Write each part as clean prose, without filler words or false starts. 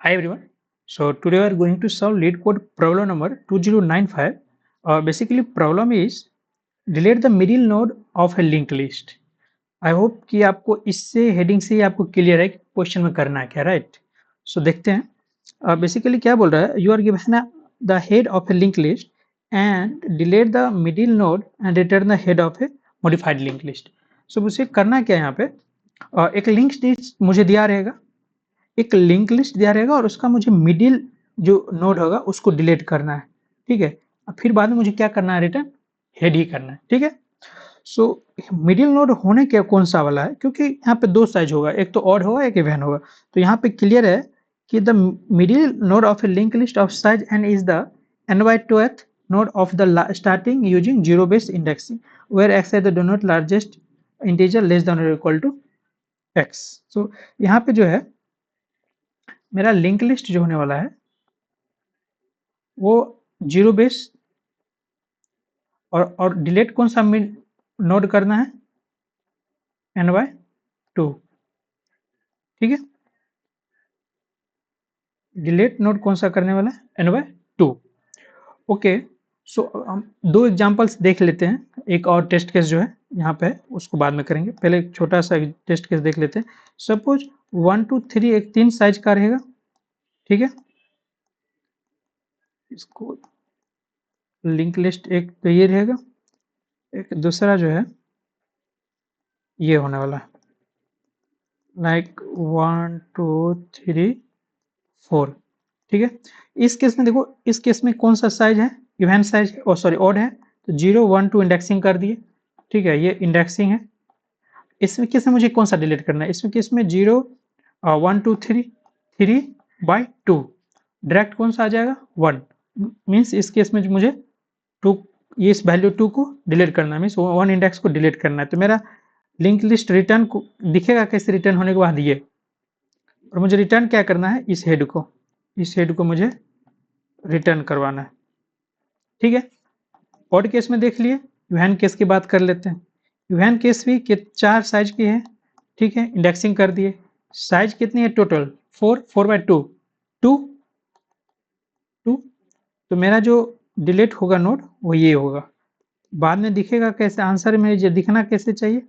Hi everyone. So today we are going to solve lead code problem number 2095. Basically problem is delete the middle node of a linked list. I hope कि आपको इससे heading से ही आपको clear है कि question में करना है क्या, राइट? सो देखते हैं बेसिकली क्या बोल रहा है, you are given the head of a link list and delete the middle node and return the head of a modified link list. So मुझे करना क्या है यहाँ पे, एक लिंक लिस्ट मुझे दिया रहेगा, एक लिंक लिस्ट दिया रहेगा और उसका मुझे मिडिल जो नोड होगा उसको डिलीट करना है. ठीक है, और फिर बाद में मुझे क्या करना है, रिटर्न हेड ही करना है. ठीक है, सो मिडिल नोड होने के कौन सा वाला है, क्योंकि यहाँ पे दो साइज होगा, एक तो ऑड होगा एक इवन होगा. तो यहाँ पे क्लियर है कि the middle node of a link list of size n is the n by 2th node of the starting using zero based indexing where x is the denote largest integer less than or equal to x. so यहाँ पे जो है मेरा link list जो होने वाला है वो जीरो बेस और डिलीट कौन सा नोड करना है, n by 2. ठीक है, डिलीट नोड कौन सा करने वाला है, n by 2. ओके, सो हम दो एग्जांपल्स देख लेते हैं. एक और टेस्ट केस जो है यहाँ पे उसको बाद में करेंगे, पहले एक छोटा सा टेस्ट केस देख लेते हैं. सपोज 1 2 3 एक 3 साइज का रहेगा. ठीक है, इसको लिंक लिस्ट एक तो ये रहेगा, एक दूसरा जो है ये होने वाला है, लाइक 1 2 3 4. ठीक है, इस केस में देखो, इस केस में कौन सा साइज है, इवन साइज, ओ सॉरी ऑड है, तो 0 1 2 इंडेक्सिंग कर दिए. ठीक है, ये इंडेक्सिंग है. इसमें केस में मुझे कौन सा डिलीट करना है, इसमें केस में 0 1 2 3 3 by 2 डायरेक्ट कौन सा आ जाएगा 1. मीन्स इस केस में मुझे 2, ये इस वैल्यू 2 को डिलीट करना है, मीन्स 1 इंडेक्स को डिलीट करना है. तो मेरा लिंक लिस्ट रिटर्न को दिखेगा कैसे, रिटर्न होने के बाद ये, और मुझे रिटर्न क्या करना है, इस हेड को मुझे रिटर्न करवाना है. ठीक है, ऑड केस में देख लिए, इवन केस की बात कर लेते हैं. इवन केस भी 4 साइज की है. ठीक है, इंडेक्सिंग कर दिए, साइज कितनी है टोटल 4 by 2 2. तो मेरा जो डिलीट होगा नोड वो ये होगा. बाद में दिखेगा कैसे, आंसर में ये दिखना कैसे चाहिए,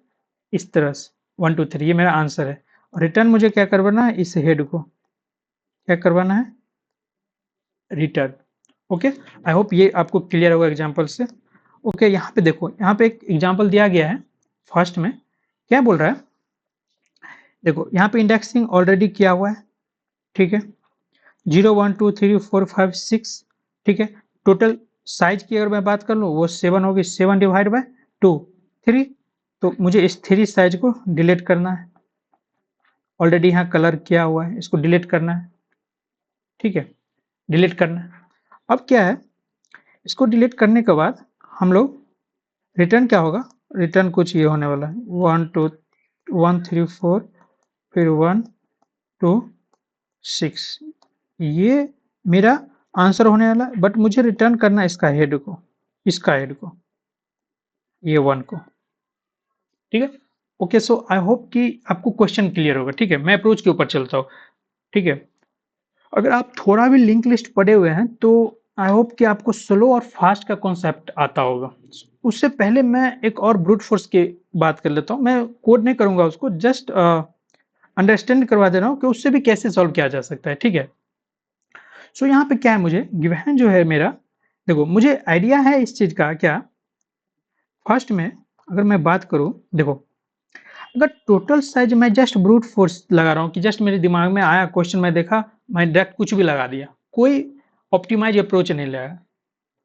इस तरह से 1 2 3, ये मेरा आंसर है. और रिटर्न मुझे क्या करवाना है, इस हेड को क्या करवाना है, रिटर्न. ओके, आई होप ये आपको क्लियर होगा एग्जांपल से. ओके, यहाँ पे देखो, यहाँ पे एक एग्जांपल दिया गया है. फर्स्ट में क्या बोल रहा है, देखो यहाँ पे इंडेक्सिंग ऑलरेडी किया हुआ है. ठीक है, 0 1 2 3 4 5 6. ठीक है, टोटल साइज की अगर मैं बात कर लूँ वो 7 होगी, 7 डिवाइड बाय 2 3. तो मुझे इस 3 साइज को डिलीट करना है, ऑलरेडी यहाँ कलर किया हुआ है, इसको डिलीट करना है. ठीक है, डिलीट करना है. अब क्या है, इसको डिलीट करने के बाद हम लोग रिटर्न क्या होगा, रिटर्न कुछ ये होने वाला है 1 2 1 3 4 फिर 1 2 6. ये मेरा आंसर होने वाला है, बट मुझे रिटर्न करना है इसका हेड को, इसका हेड को, ये 1 को. ठीक है, ओके. सो आई होप कि आपको क्वेश्चन क्लियर होगा. ठीक है, मैं अप्रोच के ऊपर चलता हूँ. ठीक है, अगर आप थोड़ा भी लिंक लिस्ट पढ़े हुए हैं तो आई होप कि आपको स्लो और फास्ट का कॉन्सेप्ट आता होगा. उससे पहले मैं एक और ब्रूट फोर्स की बात कर लेता हूँ. मैं कोड नहीं करूंगा उसको, जस्ट अंडरस्टैंड करवा दे रहा हूँ कि उससे भी कैसे सॉल्व किया जा सकता है. ठीक है, सो यहाँ पे क्या है, मुझे गिवन जो है मेरा, देखो मुझे आइडिया है इस चीज का क्या. फर्स्ट में अगर मैं बात करूँ, देखो अगर टोटल साइज मैं जस्ट ब्रूट फोर्स लगा रहा हूँ कि जस्ट मेरे दिमाग में आया क्वेश्चन, मैं देखा, मैं डायरेक्ट कुछ भी लगा दिया, कोई ऑप्टिमाइज अप्रोच नहीं लगाया.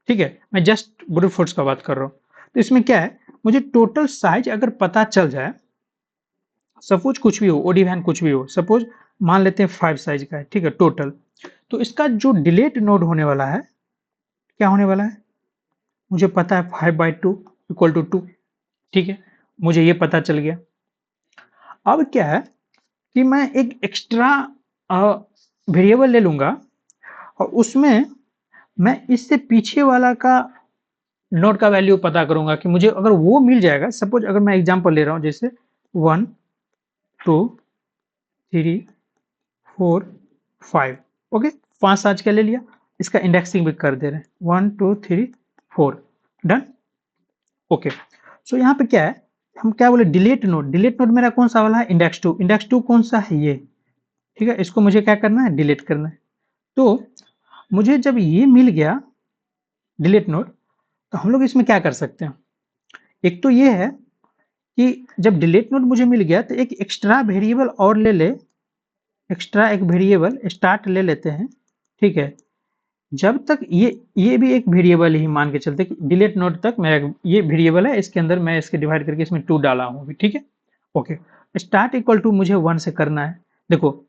ठीक है, मैं जस्ट ब्रूट फोर्स का बात कर रहा हूँ. तो इसमें क्या है, मुझे टोटल साइज अगर पता चल जाए, सपोज कुछ भी हो, ओडी वैन कुछ भी हो, सपोज मान लेते हैं 5 साइज का है. ठीक है, टोटल. तो इसका जो डिलीट नोड होने वाला है, क्या होने वाला है, मुझे पता है 5 by 2 इक्वल टू 2. ठीक है, मुझे ये पता चल गया. अब क्या है कि मैं एक एक्स्ट्रा वेरिएबल ले लूंगा और उसमें मैं इससे पीछे वाला का नोड का वैल्यू पता करूंगा कि मुझे अगर वो मिल जाएगा. सपोज अगर मैं एग्जांपल ले रहा हूं, जैसे 1 2 3 4 5. ओके, 5 साइज का ले लिया, इसका इंडेक्सिंग भी कर दे रहे हैं 1 2 3 4 डन। ओके, सो यहाँ पे क्या है, हम क्या बोले डिलीट नोड, डिलीट नोड मेरा कौन सा वाला है इंडेक्स 2 कौन सा है ये, ठीक है, इसको मुझे क्या करना है डिलीट करना है। तो मुझे जब ये मिल गया डिलीट नोड, तो हम लोग इसमें क्या कर सकते हैं, एक तो ये है कि जब डिलीट नोड मुझे मिल गया तो एक एक्स्ट्रा वेरिएबल और ले ले, एक्स्ट्रा एक वेरिएबल स्टार्ट ले लेते हैं, ठीक है। जब तक ये भी एक वेरिएबल ही मान के चलते कि डिलीट नोड तक मेरा ये वेरिएबल है, इसके अंदर मैं इसके डिवाइड करके इसमें 2 डाला हूँ, ठीक है। ओके, स्टार्ट इक्वल टू मुझे 1 से करना है। देखो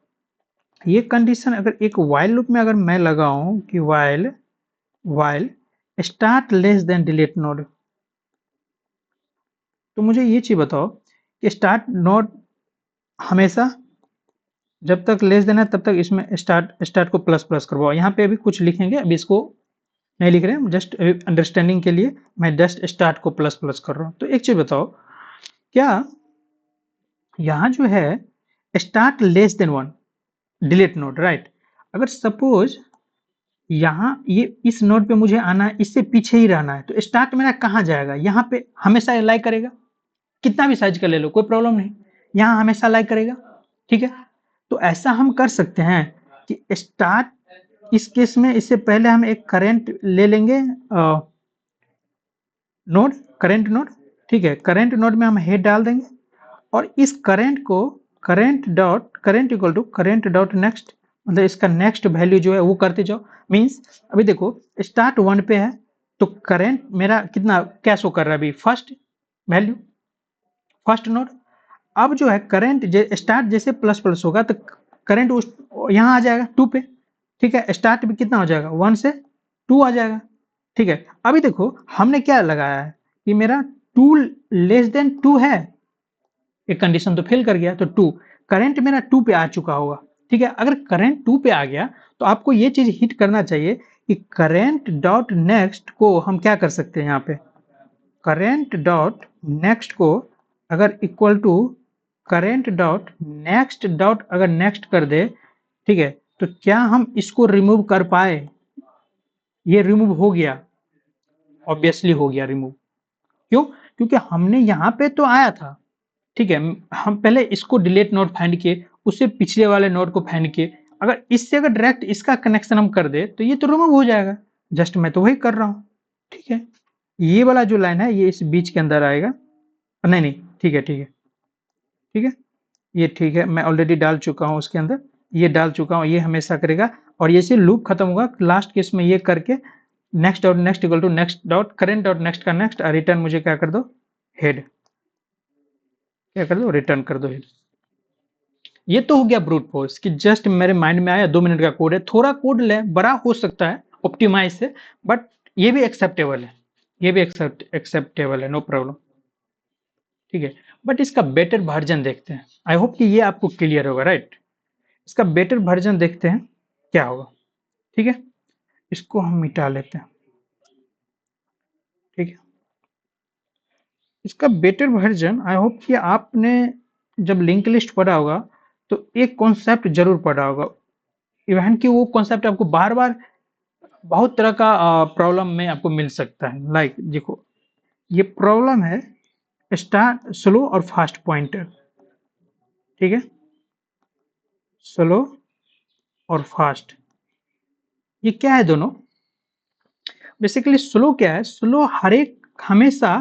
ये कंडीशन अगर एक व्हाइल लूप में अगर मैं लगाऊं कि while while start less than delete node, तो मुझे ये चीज बताओ कि स्टार्ट नोड हमेशा जब तक लेस देन है तब तक इसमें स्टार्ट को प्लस प्लस करवाओ। यहाँ पे अभी कुछ लिखेंगे, अभी इसको नहीं लिख रहे हैं, जस्ट अंडरस्टैंडिंग के लिए मैं जस्ट स्टार्ट को प्लस प्लस कर रहा हूँ। तो एक चीज बताओ, क्या यहाँ जो है start less than 1 delete node right, अगर सपोज यहाँ ये इस नोड पे मुझे आना है, इससे पीछे ही रहना है, तो स्टार्ट मेरा कहाँ जाएगा, यहाँ पे हमेशा अलाइ करेगा, कितना भी साइज का ले लो कोई प्रॉब्लम नहीं, यहाँ हमेशा अलाइ करेगा, ठीक है। तो ऐसा हम कर सकते हैं कि स्टार्ट इस केस में इससे पहले हम एक करंट ले लेंगे नोड, करंट नोड, ठीक है, करंट नोड में हम हेड डाल देंगे और इस करंट को current equal to current dot next, मतलब इसका नेक्स्ट वैल्यू जो है वो करते जाओ। मींस अभी देखो स्टार्ट 1 पे है तो करंट मेरा कितना क्या शो कर रहा है अभी फर्स्ट वैल्यू, फर्स्ट नोड। अब जो है करंट स्टार्ट जैसे प्लस प्लस होगा तो करंट उस यहाँ आ जाएगा 2 पे, ठीक है, स्टार्ट भी कितना हो जाएगा 1 से 2 आ जाएगा, ठीक है। अभी देखो हमने क्या लगाया है कि मेरा 2 लेस देन 2 है, एक कंडीशन तो फेल कर गया, तो 2 करंट मेरा 2 पे आ चुका होगा, ठीक है। अगर करंट 2 पे आ गया तो आपको ये चीज हिट करना चाहिए कि करंट डॉट नेक्स्ट को हम क्या कर सकते हैं, यहाँ पे करंट डॉट नेक्स्ट को अगर equal to current dot next dot अगर नेक्स्ट कर दे, ठीक है, तो क्या हम इसको रिमूव कर पाए, ये रिमूव हो गया, ऑब्वियसली हो गया रिमूव, क्यों, क्योंकि हमने यहाँ पे तो आया था, ठीक है, हम पहले इसको डिलीट नोड फाइंड किए, उससे पिछले वाले नोड को फाइंड किए, अगर इससे अगर डायरेक्ट इसका कनेक्शन हम कर दे तो ये तो रिमूव हो जाएगा, जस्ट मैं तो वही कर रहा हूँ, ठीक है। ये वाला जो लाइन है ये इस बीच के अंदर आएगा, नहीं नहीं ठीक है ठीक है ठीक है, ये ठीक है, मैं ऑलरेडी डाल चुका हूँ उसके अंदर, ये डाल चुका हूँ, ये हमेशा करेगा और ये से लूप खत्म होगा लास्ट केस में ये करके next dot next equal to next dot current dot next का नेक्स्ट और रिटर्न मुझे क्या कर दो हेड, क्या कर दो रिटर्न कर दो हेड। ये तो हो गया ब्रूट फोर्स कि जस्ट मेरे माइंड में आया 2 मिनट का कोड है, थोड़ा कोड ले बड़ा हो सकता है ऑप्टिमाइज से, बट ये भी एक्सेप्टेबल है, ये भी एक्सेप्टेबल है, नो प्रॉब्लम, ठीक है। बट इसका बेटर वर्जन देखते हैं, आई होप कि ये आपको क्लियर होगा राइट। इसका बेटर वर्जन देखते हैं क्या होगा, ठीक है, इसको हम मिटा लेते हैं, ठीक है। इसका बेटर वर्जन आई होप कि आपने जब लिंक लिस्ट पढ़ा होगा तो एक कॉन्सेप्ट जरूर पढ़ा होगा, इवन कि वो कॉन्सेप्ट आपको बार बार बहुत तरह का प्रॉब्लम में आपको मिल सकता है। लाइक देखो ये प्रॉब्लम है स्टार्ट स्लो और फास्ट पॉइंटर, ठीक है, स्लो और फास्ट, ये क्या है दोनों, बेसिकली स्लो क्या है, स्लो हर एक हमेशा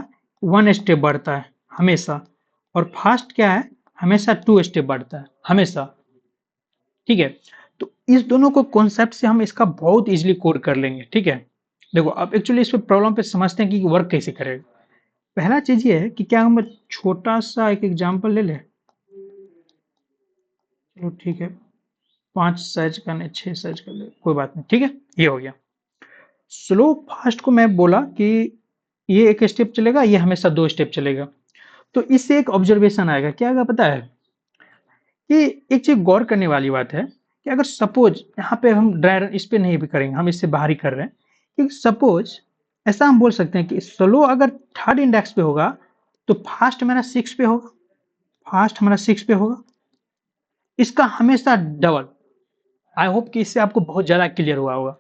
1 स्टेप बढ़ता है हमेशा, और फास्ट क्या है हमेशा 2 स्टेप बढ़ता है हमेशा, ठीक है। तो इस दोनों को कॉन्सेप्ट से हम इसका बहुत इजीली कोड कर लेंगे, ठीक है। देखो अब एक्चुअली इस पे प्रॉब्लम पे समझते हैं कि वर्क कैसे करेगा। पहला चीज ये है कि क्या हम छोटा सा एक एग्जांपल ले लें, चलो ठीक है 5 साइज का नहीं 6 साइज का ले, कोई बात नहीं, ठीक है। ये हो गया स्लो, फास्ट को मैं बोला कि ये एक स्टेप चलेगा, ये हमेशा 2 स्टेप चलेगा। तो इससे एक ऑब्जर्वेशन आएगा, क्या आएगा पता है कि एक चीज गौर करने वाली बात है कि अगर सपोज यहाँ पे हम ड्राई रन इस पे नहीं भी करेंगे, हम इससे बाहर ही कर रहे हैं कि सपोज ऐसा हम बोल सकते हैं कि स्लो अगर 3rd इंडेक्स पे होगा तो फास्ट मेरा 6 पे होगा, फास्ट हमारा 6 पे होगा, इसका हमेशा डबल, आई होप कि इससे आपको बहुत ज़्यादा क्लियर हुआ होगा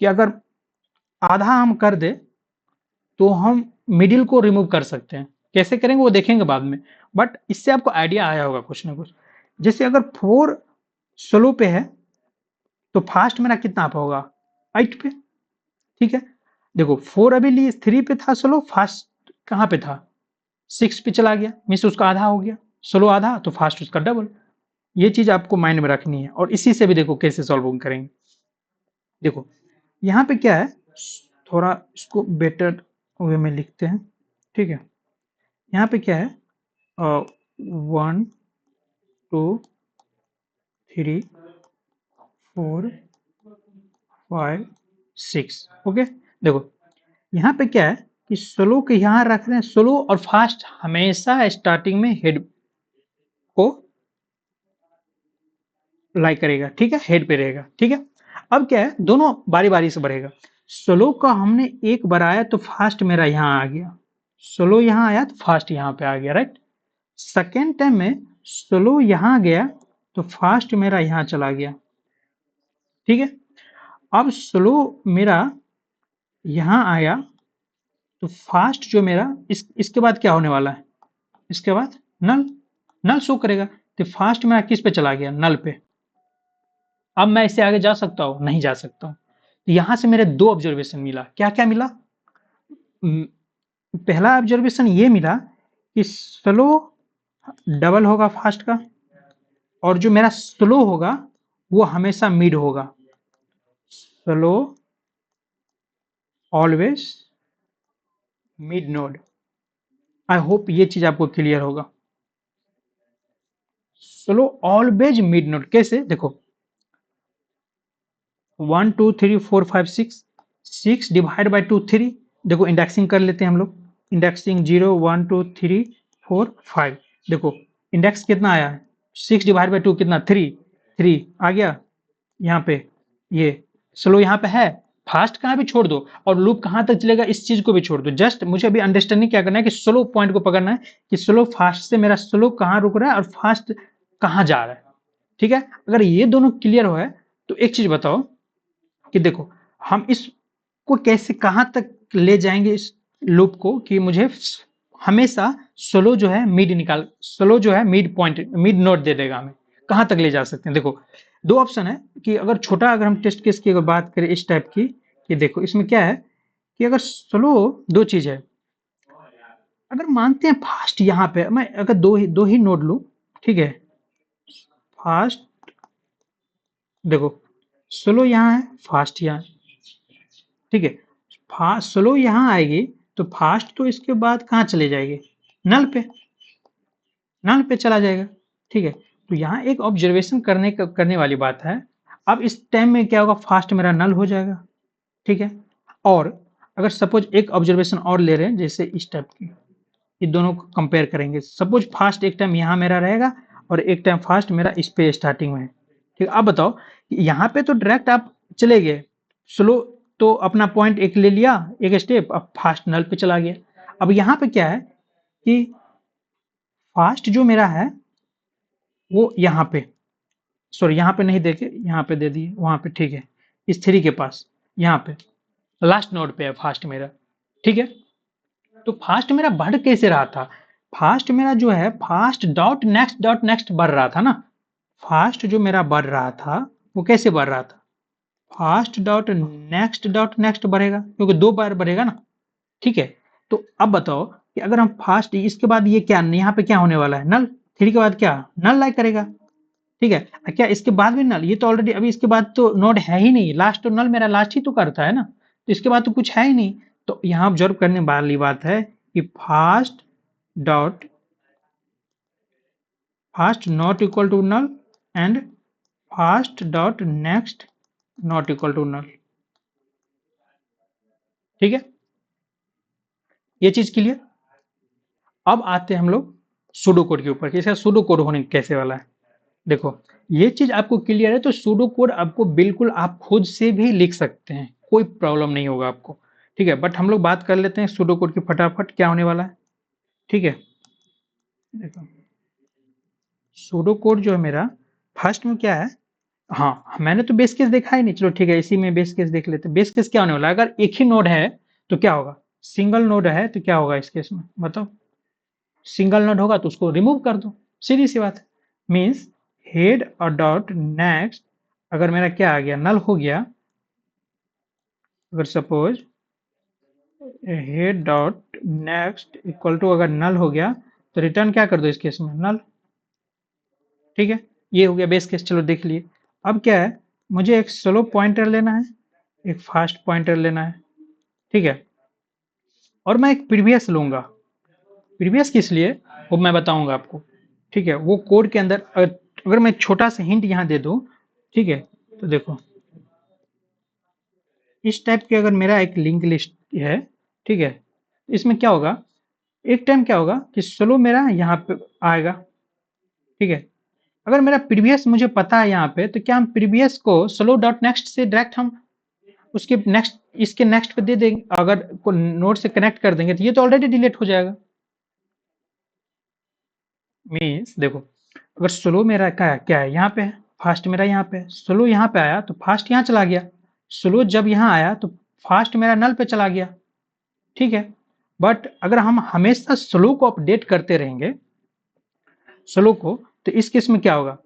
कि अगर आधा हम कर दे तो हम मिडिल को रिमूव कर सकते हैं। कैसे करेंगे वो देखेंगे बाद में, बट इससे आपको आइडिया आया होगा कुछ ना कुछ। जैसे अगर 4 स्लो पे है तो फास्ट मेरा कितना पे होगा, 8 पे। ठीक है, देखो 4 अभी लिए 3 पे था स्लो, फास्ट कहाँ पे था, 6 पे चला गया, मीन्स उसका आधा हो गया। स्लो आधा तो फास्ट उसका डबल। ये चीज आपको माइंड में रखनी है, और इसी से भी देखो कैसे सॉल्व करेंगे। देखो यहाँ पे क्या है, थोड़ा इसको बेटर वे में लिखते हैं। ठीक है, यहाँ पे क्या है, 1 2 3 4 5 6। ओके, देखो यहाँ पे क्या है कि स्लो के यहाँ रख रहे हैं, स्लो और फास्ट हमेशा स्टार्टिंग में हेड को लाइक करेगा। ठीक है, हेड पे रहेगा। ठीक है, अब क्या है, दोनों बारी बारी से बढ़ेगा। स्लो का हमने एक बढ़ाया तो फास्ट मेरा यहाँ आ गया, स्लो यहाँ आया तो फास्ट यहाँ पे आ गया, राइट। सेकेंड टाइम में स्लो यहाँ गया तो फास्ट मेरा यहाँ चला गया। ठीक है, अब स्लो मेरा यहाँ आया तो फास्ट जो मेरा इसके बाद क्या होने वाला है, इसके बाद नल, नल शो करेगा। तो फास्ट मेरा किस पे चला गया, नल पे। अब मैं इससे आगे जा सकता हूँ, नहीं जा सकता हूँ। तो यहां से मेरे दो ऑब्जर्वेशन मिला। क्या क्या मिला, पहला ऑब्जर्वेशन ये मिला कि स्लो डबल होगा फास्ट का, और जो मेरा स्लो होगा वो हमेशा मिड होगा। Slow always mid node. I hope ये चीज आपको क्लियर होगा। स्लो ऑलवेज मिड नोड कैसे, देखो 1 2 3 4 5 6, 6 डिवाइड बाई 2 3। देखो इंडेक्सिंग कर लेते हैं हम लोग, इंडेक्सिंग 0 1 2 3 4 5। देखो इंडेक्स कितना आया है, 6 डिवाइड बाई 2 कितना, 3, 3 आ गया यहाँ पे। ये स्लो यहाँ पे है, फास्ट कहाँ भी छोड़ दो और लूप कहाँ तक चलेगा इस चीज को भी छोड़ दो। जस्ट मुझे अभी अंडरस्टैंडिंग क्या करना है कि स्लो पॉइंट को पकड़ना है कि स्लो फास्ट से मेरा स्लो कहाँ रुक रहा है और फास्ट कहाँ जा रहा है। ठीक है, अगर ये दोनों क्लियर हो है तो एक चीज बताओ कि देखो हम इसको कैसे कहाँ तक ले जाएंगे इस लूप को कि मुझे हमेशा स्लो जो है मिड निकाल, स्लो जो है मिड पॉइंट मिड नोट दे देगा हमें। कहाँ तक ले जा सकते हैं, देखो दो ऑप्शन है कि अगर छोटा, अगर हम टेस्ट केस की अगर बात करें इस टाइप की, कि देखो इसमें क्या है कि अगर स्लो, दो चीज है। अगर मानते हैं फास्ट यहाँ पे मैं अगर दो ही नोड लूं, ठीक है, फास्ट, देखो स्लो यहाँ है, फास्ट यहाँ है। ठीक है, फास्ट स्लो यहाँ आएगी तो फास्ट तो इसके बाद कहाँ चले जाएगी, नल पे, नल पे चला जाएगा। ठीक है, तो यहाँ एक ऑब्जर्वेशन करने वाली बात है। अब इस टाइम में क्या होगा, फास्ट मेरा नल हो जाएगा। ठीक है, और अगर सपोज एक ऑब्जर्वेशन और ले रहे हैं जैसे इस टाइप की, ये दोनों को कंपेयर करेंगे। सपोज फास्ट एक टाइम यहाँ मेरा रहेगा और एक टाइम फास्ट मेरा इस पे स्टार्टिंग में है। ठीक है, अब बताओ यहाँ पे तो डायरेक्ट आप चले गए, स्लो तो अपना पॉइंट एक ले लिया, एक स्टेप, अब फास्ट नल पे चला गया। अब यहाँ पे क्या है कि फास्ट जो मेरा है वो यहाँ पे, सॉरी यहाँ पे नहीं देके यहाँ पे दे दिए, वहां पे ठीक है, इस 3 के पास, यहाँ पे लास्ट नोड पे है फास्ट मेरा। ठीक है, तो फास्ट मेरा बढ़ कैसे रहा था, फास्ट मेरा जो है फास्ट डॉट नेक्स्ट बढ़ रहा था ना। फास्ट जो मेरा बढ़ रहा था वो कैसे बढ़ रहा था, फास्ट डॉट नेक्स्ट बढ़ेगा क्योंकि 2 बार बढ़ेगा ना। ठीक है, तो अब बताओ कि अगर हम फास्ट इसके बाद ये क्या यहाँ पे क्या होने वाला है, नल, 3 के बाद क्या, नल लाइक करेगा। ठीक है, क्या इसके बाद भी नल, ये तो ऑलरेडी अभी इसके बाद तो नोड है ही नहीं, लास्ट तो नल मेरा लास्ट ही तो करता है ना, तो इसके बाद तो कुछ है ही नहीं। तो यहाँ ऑब्जर्व करने वाली बात है कि fast not equal to null and fast dot next not equal to null. ठीक है, ये चीज क्लियर। अब आते हैं हम लोग सूडो कोड के ऊपर कि इसका सूडो कोड होने कैसे वाला है। देखो ये चीज आपको क्लियर है तो सूडो कोड आपको बिल्कुल आप खुद से भी लिख सकते हैं, कोई प्रॉब्लम नहीं होगा आपको। ठीक है, बट हम लोग बात कर लेते हैं सूडो कोड की फटाफट क्या होने वाला है। ठीक है, देखो सूडो कोड जो है मेरा फर्स्ट में क्या है हाँ, मैंने तो बेस केस देखा ही नहीं। चलो ठीक है, इसी में बेस केस देख लेते हैं। बेस केस क्या होने वाला है? अगर एक ही नोड है तो क्या होगा? सिंगल नोड है तो क्या होगा इस केस में बताओ? सिंगल नोड होगा तो उसको रिमूव कर दो, सीधी सी बात है। मीन्स हेड और डॉट नेक्स्ट अगर मेरा क्या आ गया, नल हो गया, अगर suppose head dot next equal to अगर नल हो गया तो रिटर्न क्या कर दो इस केस में? नल। ठीक है, ये हो गया बेस केस। चलो देख लिए। अब क्या है, मुझे एक स्लो पॉइंटर लेना है, एक फास्ट पॉइंटर लेना है। ठीक है, और मैं एक प्रीवियस लूंगा। प्रीवियस किस लिए, वो मैं बताऊंगा आपको। ठीक है, वो कोड के अंदर अगर मैं एक छोटा सा हिंट यहाँ दे दूं, ठीक है, तो देखो इस टाइप की अगर मेरा एक लिंक लिस्ट है, ठीक है, इसमें क्या होगा, एक टाइम क्या होगा कि स्लो मेरा यहाँ पे आएगा। ठीक है, अगर मेरा प्रीवियस मुझे पता है यहाँ पे, तो क्या हम प्रीवियस को स्लो डॉट नेक्स्ट से डायरेक्ट हम उसके नेक्स्ट इसके नेक्स्ट पे दे देंगे, अगर नोड से कनेक्ट कर देंगे तो ये तो ऑलरेडी डिलीट हो जाएगा। मीन्स देखो, अगर स्लो मेरा क्या है यहाँ पे है, फास्ट मेरा यहाँ पे है, स्लो यहाँ पे आया तो फास्ट यहाँ चला गया, स्लो जब यहाँ आया तो फास्ट मेरा नल पे चला गया। ठीक है, बट अगर हम हमेशा स्लो को अपडेट करते रहेंगे, स्लो को, तो इस केस में क्या होगा,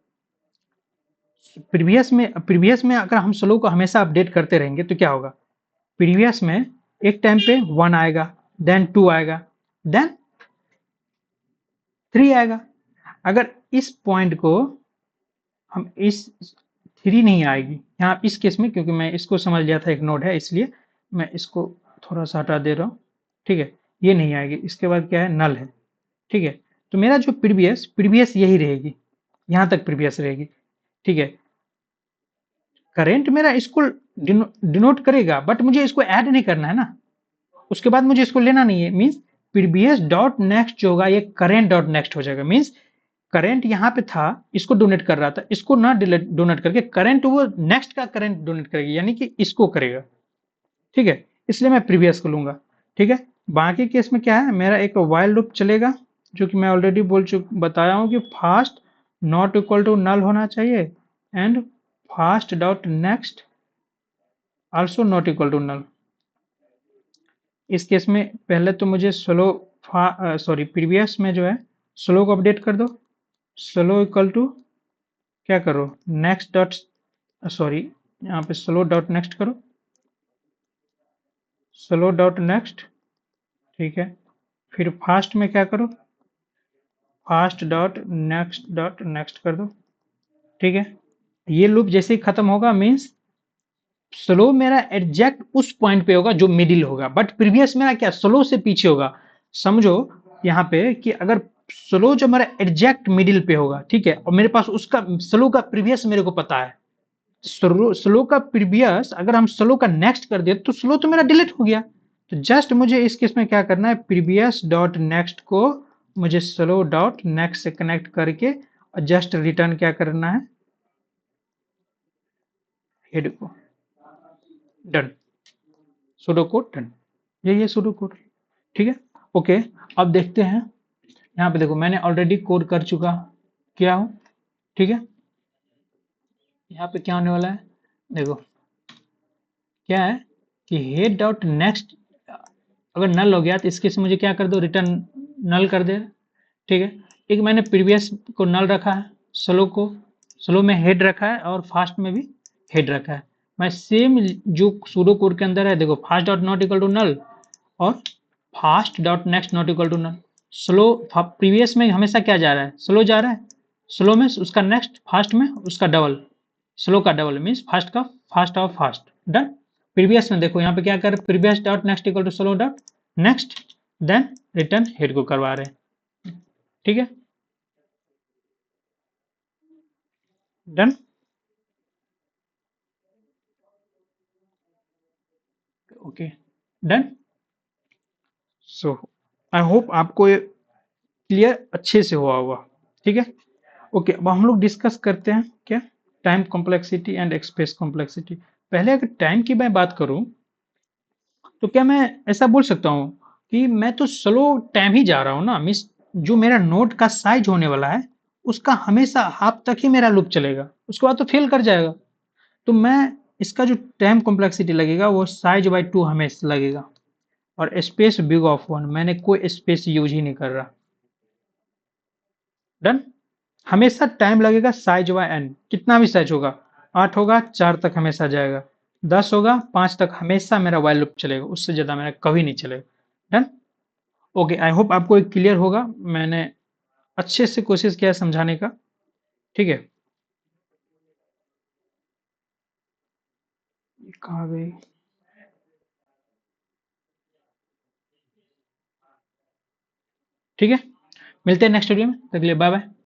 प्रीवियस में अगर हम स्लो को हमेशा अपडेट करते रहेंगे तो क्या होगा, प्रीवियस में एक टाइम पे 1 आएगा, देन 2 आएगा, देन 3 आएगा। अगर इस पॉइंट को हम इस 3 नहीं आएगी यहाँ इस केस में, क्योंकि मैं इसको समझ लिया था एक नोड है, इसलिए मैं इसको थोड़ा सा हटा दे रहा हूँ। ठीक है, ये नहीं आएगी। इसके बाद क्या है, नल है। ठीक है, तो मेरा जो प्रीवियस प्रीवियस यही रहेगी, यहाँ तक प्रीवियस रहेगी। ठीक है, करेंट मेरा इसको डिनोट करेगा, बट मुझे इसको ऐड नहीं करना है ना, उसके बाद मुझे इसको लेना नहीं है। मीन्स प्रीवियस डॉट नेक्स्ट जो होगा ये करेंट डॉट नेक्स्ट हो जाएगा। मीन्स करंट यहाँ पे था, इसको डोनेट कर रहा था, इसको ना डोनेट करके करंट वो नेक्स्ट का करंट डोनेट करेगी, यानी कि इसको करेगा। ठीक है, इसलिए मैं प्रीवियस को लूंगा। ठीक है, बाकी केस में क्या है, मेरा एक वाइल लूप चलेगा, जो कि मैं ऑलरेडी बताया हूँ कि fast not equal to null होना चाहिए, and fast dot next also not equal to null. इस केस में पहले तो मुझे स्लो सॉरी प्रीवियस में जो है स्लो को अपडेट कर दो, स्लो इक्वल टू क्या करो, नेक्स्ट डॉट सॉरी यहाँ पे स्लो डॉट नेक्स्ट करो, स्लो डॉट नेक्स्ट। ठीक है, फिर फास्ट में क्या करो, फास्ट डॉट नेक्स्ट कर दो। ठीक है, ये लूप जैसे ही खत्म होगा, मीन्स स्लो मेरा एग्जैक्ट उस पॉइंट पे होगा जो मिडिल होगा, बट प्रीवियस मेरा क्या स्लो से पीछे होगा। समझो यहाँ पे कि अगर स्लो जो हमारा एग्जैक्ट मिडिल पे होगा, ठीक है, और मेरे पास उसका स्लो का प्रीवियस मेरे को पता है, स्लो का प्रीवियस अगर हम स्लो का नेक्स्ट कर दे तो स्लो तो मेरा डिलीट हो गया। तो जस्ट मुझे इस केस में क्या करना है, प्रीवियस डॉट नेक्स्ट को मुझे स्लो डॉट नेक्स्ट से कनेक्ट करके और जस्ट रिटर्न क्या करना है, हेड को। डन, सुडो कोड डन, यही है सुडो कोड। ठीक है, ओके। अब देखते हैं, यहाँ पे देखो मैंने ऑलरेडी कोड कर चुका किया हूँ। ठीक है, यहाँ पे क्या होने वाला है, देखो क्या है कि हेड डॉट नेक्स्ट अगर नल हो गया तो इसके से मुझे क्या कर दो, रिटर्न नल कर दे। ठीक है, एक मैंने प्रीवियस को नल रखा है, स्लो को स्लो में हेड रखा है और फास्ट में भी हेड रखा है। मैं सेम जो सूडो कोड के अंदर है, देखो fast dot not equal to null और fast dot next not equal to null. Slow previous में हमेशा क्या जा रहा है, स्लो जा रहा है, स्लो में उसका नेक्स्ट, फास्ट में उसका डबल, स्लो का डबल मीन्स फास्ट का फास्ट और फास्ट। डन। प्रीवियस में देखो यहाँ पे क्या कर, previous dot next equal to slow dot next, then return head को करवा रहे हैं। ठीक है, done. Okay, done. So I hope आपको ये क्लियर अच्छे से हुआ होगा। ठीक है, ओके। अब हम लोग डिस्कस करते हैं क्या, time complexity and space complexity. पहले अगर टाइम की मैं बात करूं तो क्या मैं ऐसा बोल सकता हूँ कि मैं तो स्लो टाइम ही जा रहा हूँ ना, मीन्स जो मेरा नोड का साइज होने वाला है उसका हमेशा हाफ तक ही मेरा लूप चलेगा, उसके बाद तो फेल कर जाएगा। तो मैं इसका जो टाइम कॉम्प्लेक्सिटी लगेगा वो साइज बाई 2 हमेशा लगेगा, और स्पेस बिग ऑफ 1, मैंने कोई स्पेस यूज ही नहीं कर रहा। डन। हमेशा टाइम लगेगा साइज बाय एन, कितना भी साइज होगा, 8 होगा 4 तक हमेशा जाएगा, 10 होगा 5 तक हमेशा मेरा वाइल लूप चलेगा, उससे ज्यादा मेरा कभी नहीं चलेगा। डन। ओके, आई होप आपको एक क्लियर होगा, मैंने अच्छे से कोशिश किया है समझाने का। ठीक है, कहाँ गई? ठीक है, मिलते हैं नेक्स्ट वीडियो में, तब तक के लिए बाय बाय।